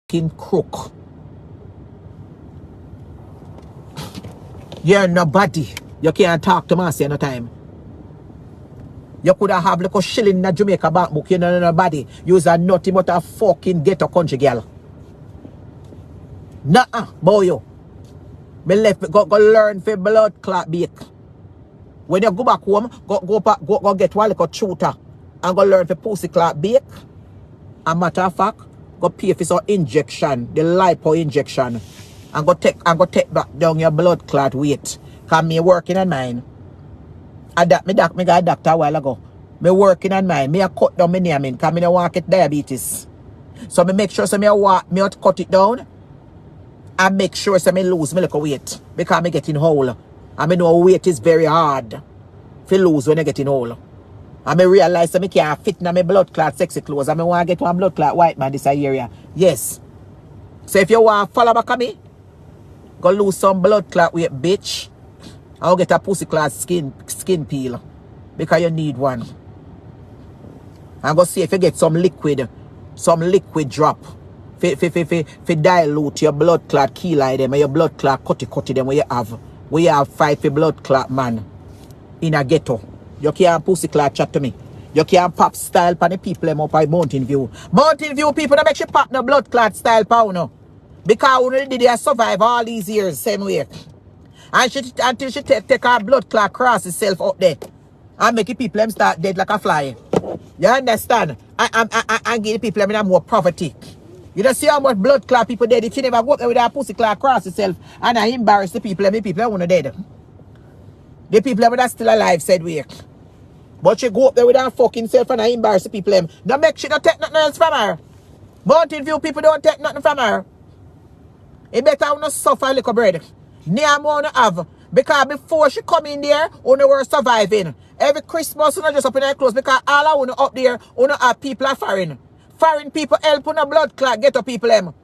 fucking crook. You're nobody. You can't talk to Marcia no time. You could have like a shilling in a Jamaica bank book. You know nobody. You're a nothing but a fucking ghetto country girl. Nah, boy you. Me left go learn for blood clot bake. When you go back home, go get one like a tutor and go learn for pussy clot bake. A matter of fact, go pay for some injection, the lipo injection, and go take back down your blood clot weight. Cause me working on mine. Me got a doctor a while ago. Me working on mine. Me a cut down my name in, cause me don't want to get diabetes. So me make sure so me cut it down and make sure so me lose me little weight. Because me getting whole. And me know weight is very hard to lose when I getting old. And me realize that I can't fit in my blood clot sexy clothes. And I want to get one blood clot white man this area. Yes. So if you want to follow back on me, go lose some blood clot weight, bitch. I'll get a pussy clot skin peel. Because you need one. And go see if you get some liquid drop. For dilute your blood clot key them and your blood clot cutty them where you have. We have fight for blood clot man in a ghetto. You can't pussy clot chat to me. You can't pop style for the people them up by Mountain View. Mountain View people don't make you pop no blood clot style for no. Because we did survive all these years same way. And until she take her blood clot cross herself up there and make the people them start dead like a fly. You understand? And give the people them more poverty. You don't see how much blood clot people dead if she never go up there with her pussy clot cross herself and I embarrass the people and the people that want to dead. The people that are still alive said we. But she go up there with her fucking self and I embarrass the people them. Don't make she don't take nothing else from her. Mountain View people don't take nothing from her. It better not suffer a little bread. Near more to have. Because before she come in there, we were surviving. Every Christmas, we just up in her clothes because all I want up there, we have people are foreign. Foreign people help on a blood clot, get up people them.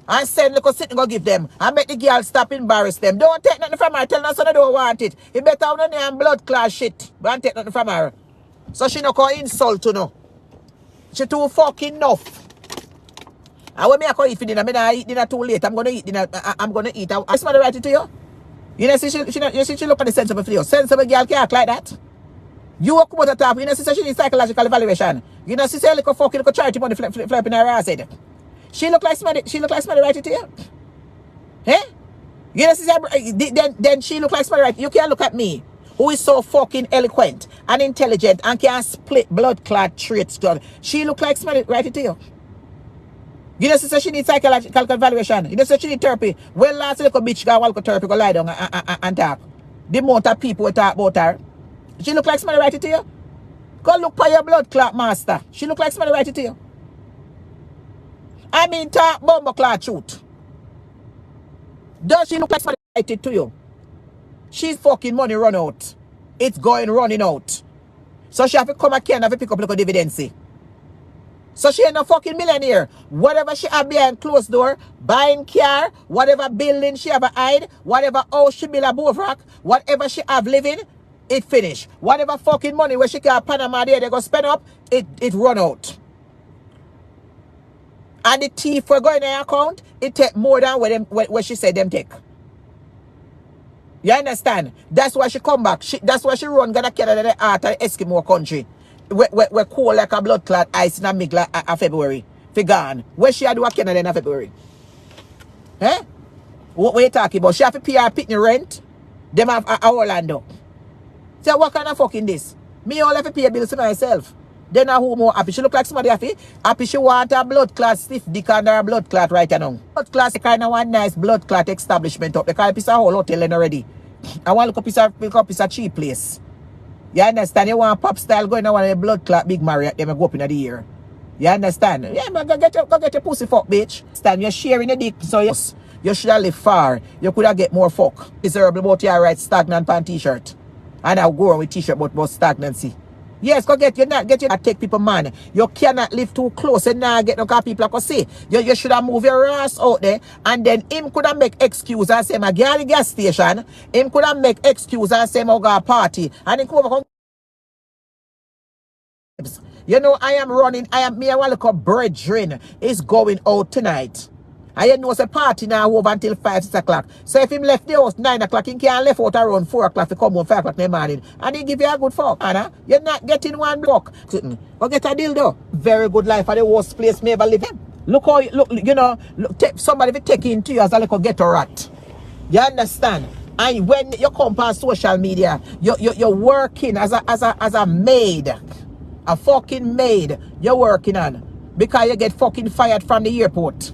And send little sit and go give them. And make the girl stop embarrass them. Don't take nothing from her. Tell her so they don't want it. It better on the blood clot shit. Don't take nothing from her. So she no can insult to no. She too fucking enough. And when I go eat for dinner, I don't eat dinner too late. I'm gonna eat dinner. I'm gonna eat. I somebody write it to you? You know, she look at the sensible for you. Sensible girl can't act like that. You walk about the top. You know, she needs psychological evaluation. You know, she say little fucking little charity money flip in her ass head. She look like somebody write it to you. Eh? You know, she say, then she look like somebody write. You can't look at me, who is so fucking eloquent and intelligent and can split blood clot traits. She look like somebody write it to you. You know, she say she needs psychological evaluation. You know, she need therapy. Well, last little bitch go walk to therapy, go lie down and talk. The amount of people will talk about her. She look like somebody write it to you. Go look for your blood clot master. She look like somebody write it to you. I mean, talk bomber clot truth. Does she look like somebody write it to you? She's fucking money run out. It's running out. So she have to come again and have to pick up like a dividend. So she ain't no fucking millionaire. Whatever she have behind closed door, buying car, whatever building she have a hide, whatever house she build a Bovrak, whatever she have living, it finish. Whatever fucking money where she got Panama there, they go spend up, it run out. And the thief for going in her account, it take more than what she said them take. You understand? That's why she come back. That's why she run gonna carry the heart of the Eskimo country. We're cool like a blood clot ice in a middle of February. For gone. Where she do a Canada in February? Eh? What you talking about? She have to pay her pitney rent? Them have a Orlando. So what kind of fucking this? Me all have to pay bills to myself. Then who more happy? She look like somebody happy. Happy she want a blood clot stiff dick under her blood clot right now. Blood clot kind of one nice blood clot establishment up. They call it a whole hotel in already. I want to look up a cheap place. You understand? You want pop style going on a blood clot big Marcia, them go up in the ear. You understand? Yeah, man, go get your pussy fuck, bitch. Stand, you're sharing the dick, so you should have lived far. You could have get more fuck. Miserable about your right stagnant pan t-shirt. And I'll go on with t-shirt about stagnancy. Yes, go get your take people man. You cannot live too close and now get no car people like say. You should have moved your ass out there and then him could have make excuse and say my girl gas station. Him could have make excuse and say my go party. And he come over You know, I am running, me and one little brethren is going out tonight. And you know, it's a party now over until 5, 6 o'clock. So if him left the house 9 o'clock, he can left out around 4 o'clock to come home 5 o'clock in the morning. And he give you a good fuck, Anna. You're not getting one buck. Go get a dildo. Very good life at the worst place me ever live in. Look how, look, you know, somebody will take into you as a little ghetto rat. You understand? And when you come on social media, you're working as a maid. A fucking maid you're working on. Because you get fucking fired from the airport.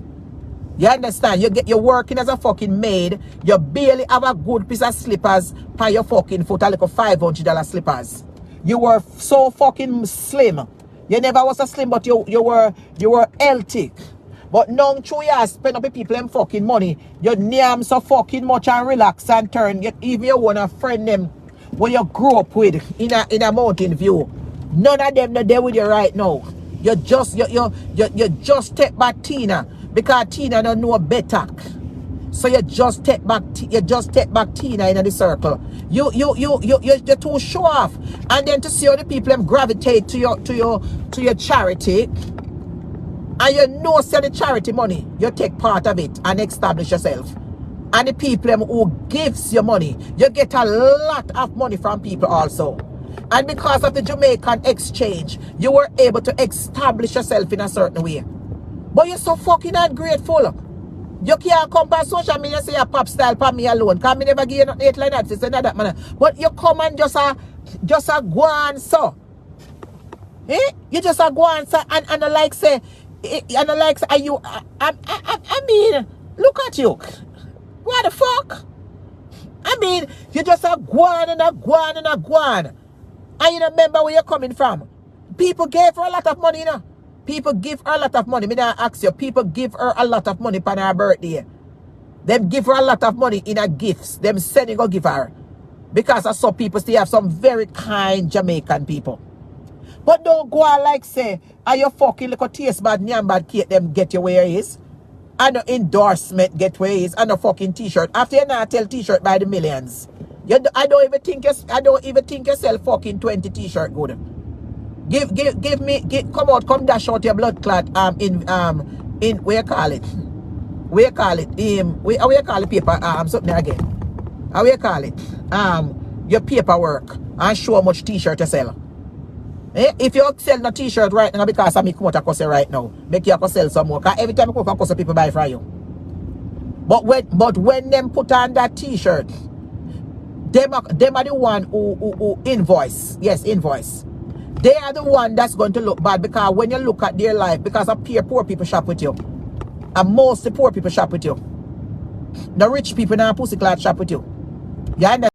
You understand? You're working as a fucking maid. You barely have a good piece of slippers by your fucking foot, a little $500 slippers. You were so fucking slim. You never was a slim, but you were healthy. But now through you spend up with people and fucking money. You name so fucking much and relax and turn. Even you want a friend them when you grew up with in a Mountain View. None of them are there with you right now. You just take back Tina because Tina don't know better. So you just take back Tina in the circle. You're too show off. And then to see how the people them gravitate to your charity. And you know say the charity money, you take part of it and establish yourself. And the people them who gives you money, you get a lot of money from people also. And because of the Jamaican exchange, you were able to establish yourself in a certain way. But you're so fucking ungrateful. You can't come by social media and say a pop style for me alone. Because I never give you nothing like that. It's another man. But you come and just a go on so. Eh? You just a go on so and like say, and like say, are you, I mean, look at you. What the fuck? I mean, you just a go on and a go on and a go on. And you remember where you're coming from. People gave her a lot of money, you know. People give her a lot of money. Me not ask you. People give her a lot of money on her birthday. Them give her a lot of money in her gifts. Them sending go give her. Because I saw people still have some very kind Jamaican people. But don't go out like say, are you fucking little taste bad, nyam bad cake, them get you where it is. And no endorsement get where it is. And no fucking t-shirt. After you not tell t-shirt by the millions. I don't even think yourself fucking 20 t-shirt good. Give me come dash out your blood clot in where you call it? Where you call it? Where you call it paper something again. How you call it? Your paperwork and show how much t-shirt you sell. Eh? If you sell no t-shirt right now because I make come out of cost right now, make you sell some more. Because every time you come out of cost people buy from you. But when them put on that t-shirt, them are the one who invoice. Yes, invoice. They are the one that's going to look bad because when you look at their life, because poor people shop with you. And most the poor people shop with you. The rich people now pussy clad shop with you. You understand?